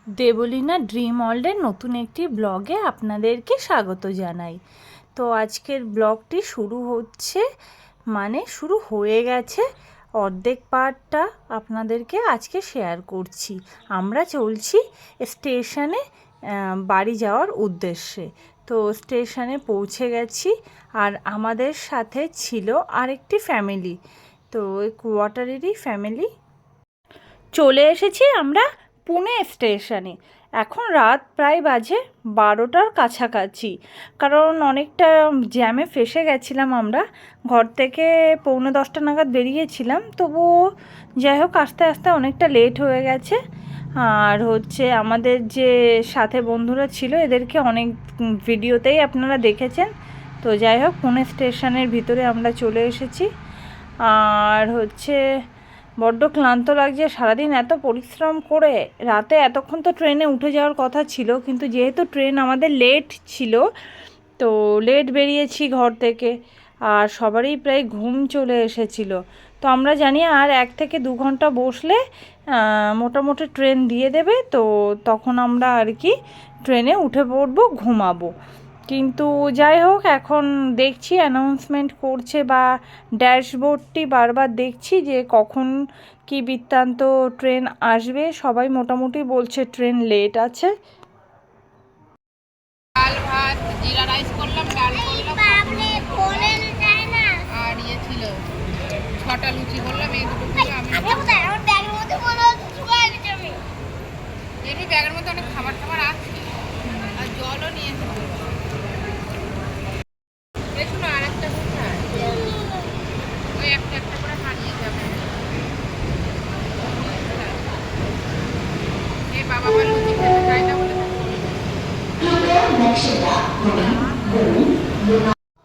Debolina dream ওয়ার্ল্ডের নতুন একটি ব্লগে আপনাদেরকে স্বাগত জানাই। তো আজকের ব্লগটি শুরু হচ্ছে, মানে শুরু হয়ে গেছে, অর্ধেক পার্টটা আপনাদেরকে আজকে শেয়ার করছি। আমরা চলছি স্টেশনে বাড়ি যাওয়ার উদ্দেশ্যে। তো স্টেশনে পৌঁছে গেছি, আর আমাদের সাথে ছিল আরেকটি ফ্যামিলি। তো ওই কোয়ার্টারেরই ফ্যামিলি। চলে এসেছি আমরা পুনে স্টেশনে। এখন রাত প্রায় বাজে 12টার কাছাকাছি, কারণ অনেকটা জ্যামে ফেসে গেছিলাম। আমরা ঘর থেকে 9:45 নাগাদ বেরিয়েছিলাম, তবুও যাই হোক আস্তে আস্তে অনেকটা লেট হয়ে গেছে। আর হচ্ছে আমাদের যে সাথে বন্ধুরা ছিল, এদেরকে অনেক ভিডিওতেই আপনারা দেখেছেন। তো যাই হোক পুনে স্টেশনের ভিতরে আমরা চলে এসেছি। আর হচ্ছে বড্ড ক্লান্ত লাগছে, সারাদিন এত পরিশ্রম করে। রাতে এতক্ষণ তো ট্রেনে উঠে যাওয়ার কথা ছিল, কিন্তু যেহেতু ট্রেন আমাদের লেট ছিল, তো লেট বেরিয়েছি ঘর থেকে, আর সবারই প্রায় ঘুম চলে এসেছিল। তো আমরা জানি আর 1 থেকে 2 ঘন্টা বসলে মোটামুটি ট্রেন দিয়ে দেবে, তো তখন আমরা আর কি ট্রেনে উঠে পড়বো, ঘুমাবো। কিন্তু যাই হোক এখন দেখছি অ্যানাউন্সমেন্ট করছে, বা ড্যাশবোর্ডটি বারবার দেখছি যে কখন কি বৃত্তান্ত ট্রেন আসবে। সবাই মোটামুটি বলছে ট্রেন লেট আছে। ডাল ভাত জিরা রাইস করলাম, ডাল করলাম আর ইয়ে ছিল 6টা লুচি করলাম। এই দুটো ছিল। আমি এমনি ব্যাগের মধ্যে অনেক খাবার টাবার আছে, আর জলও নিয়ে এসেছি। দেখুন আর একটা কোথায়, ওই একটা একটা করে হারিয়ে যাবে। এই বাবা আমার লুচি খেতে চায় না বলে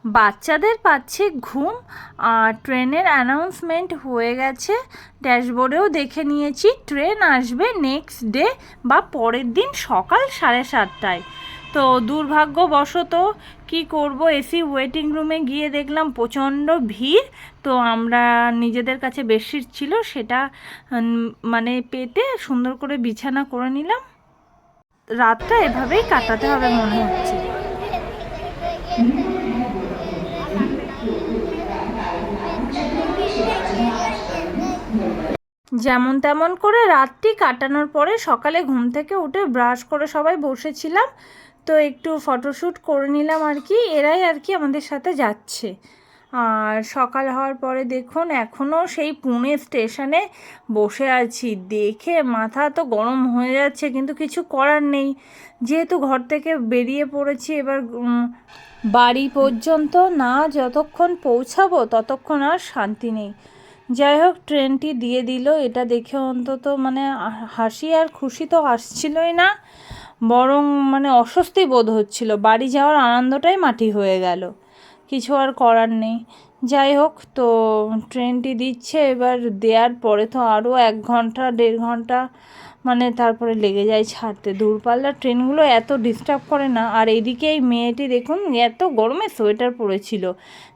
বাচ্চাদের পাচ্ছে ঘুম, আর ট্রেনের অ্যানাউন্সমেন্ট হয়ে গেছে। ড্যাশবোর্ডেও দেখে নিয়েছি ট্রেন আসবে নেক্সট ডে, বা পরের দিন সকাল 7:30টায়। তো দুর্ভাগ্যবশত কি করব, এসি ওয়েটিং রুমে গিয়ে দেখলাম প্রচণ্ড ভিড়। তো আমরা নিজেদের কাছে বেডশিট ছিল, সেটা মানে পেতে সুন্দর করে বিছানা করে নিলাম। রাতটা এভাবেই কাটাতে হবে মনে হচ্ছে। যেমন তেমন করে রাতটি কাটানোর পরে সকালে ঘুম থেকে উঠে ব্রাশ করে সবাই বসেছিলাম, তো একটু ফটোশ্যুট করে নিলাম আর কি। এরাই আর কি আমাদের সাথে যাচ্ছে। আর সকাল হওয়ার পরে দেখুন এখনও সেই পুনে স্টেশনে বসে আছি, দেখে মাথা তো গরম হয়ে যাচ্ছে, কিন্তু কিছু করার নেই, যেহেতু ঘর থেকে বেরিয়ে পড়েছি। এবার বাড়ি পর্যন্ত না যতক্ষণ পৌঁছাবো ততক্ষণ আর শান্তি নেই। যাই হোক ট্রেনটি দিয়ে দিল, এটা দেখে অন্তত মানে হাসি আর খুশি তো আসছিলই না, বরং মানে অস্বস্তি বোধ হচ্ছিল। বাড়ি যাওয়ার আনন্দটাই মাটি হয়ে গেল, কিছু আর করার নেই। যাই হোক তো ট্রেনটি দিচ্ছে, এবার দেওয়ার পরে তো আরও 1 ঘন্টা 1.5 ঘন্টা মানে তারপরে লেগে যায় ছাড়তে। দূরপাল্লার ট্রেনগুলো এত ডিস্টার্ব করে না। আর এইদিকে এই মেয়েটি দেখুন এত গরমে সোয়েটার পরেছিল,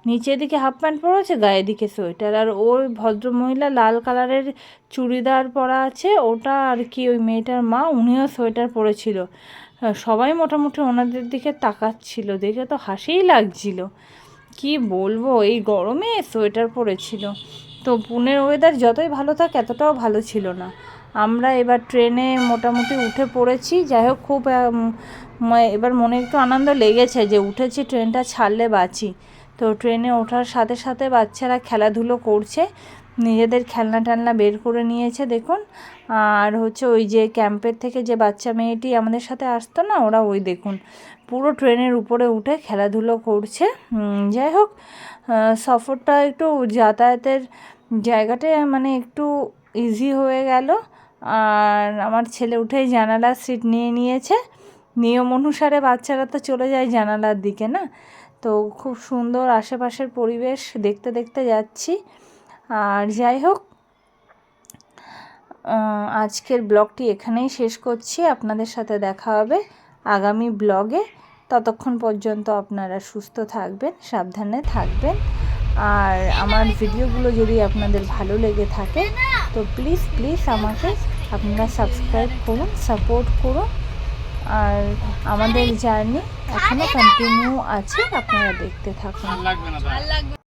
নিচের দিকে হাফ প্যান্ট পরেছে, গায়ের দিকে সোয়েটার। আর ওই ভদ্রমহিলা লাল কালারের চুড়িদার পরা আছে, ওটা আর কি ওই মেয়েটার মা, উনিও সোয়েটার পরেছিল। সবাই মোটামুটি ওনাদের দিকে তাকাচ্ছিল, দেখে তো হাসিই লাগছিল। কি বলবো, এই গরমে সোয়েটার পরেছিল। তো পুনের ওয়েদার যতই ভালো থাক এতটাও ভালো ছিল না। আমরা এবার ট্রেনে মোটামুটি উঠে পড়েছি। যাই হোক খুব এবার মনে একটু আনন্দ লেগেছে যে উঠেছি, ট্রেনটা ছাড়লে বাঁচি। তো ট্রেনে ওঠার সাথে সাথে বাচ্চারা খেলাধুলো করছে, নিজেদের খেলনা টেলনা বের করে নিয়েছে দেখুন। আর হচ্ছে ওই যে ক্যাম্পের থেকে যে বাচ্চা মেয়েটি আমাদের সাথে আসতো না, ওরা ওই দেখুন পুরো ট্রেনের উপরে উঠে খেলাধুলো করছে। যাই হোক সফরটা একটু যাতায়াতের জায়গাটা মানে একটু ইজি হয়ে গেল। আর আমার ছেলে উঠেই জানালার সিট নিয়ে নিয়েছে। নিয়ম অনুসারে বাচ্চারা তো চলে যায় জানালার দিকে না। তো খুব সুন্দর আশেপাশের পরিবেশ দেখতে দেখতে যাচ্ছি। আর যাই হোক আজকের ব্লগটি এখানেই শেষ করছি। আপনাদের সাথে দেখা হবে আগামী ব্লগে। ততক্ষণ পর্যন্ত আপনারা সুস্থ থাকবেন, সাবধানে থাকবেন। আর আমার ভিডিওগুলো যদি আপনাদের ভালো লেগে থাকে তো প্লিজ আমাকে আপনারা সাবস্ক্রাইব করুন, সাপোর্ট করুন। আর আমাদের জার্নি এখনও কন্টিনিউ আছে, আপনারা দেখতে থাকুন। আর লাগবে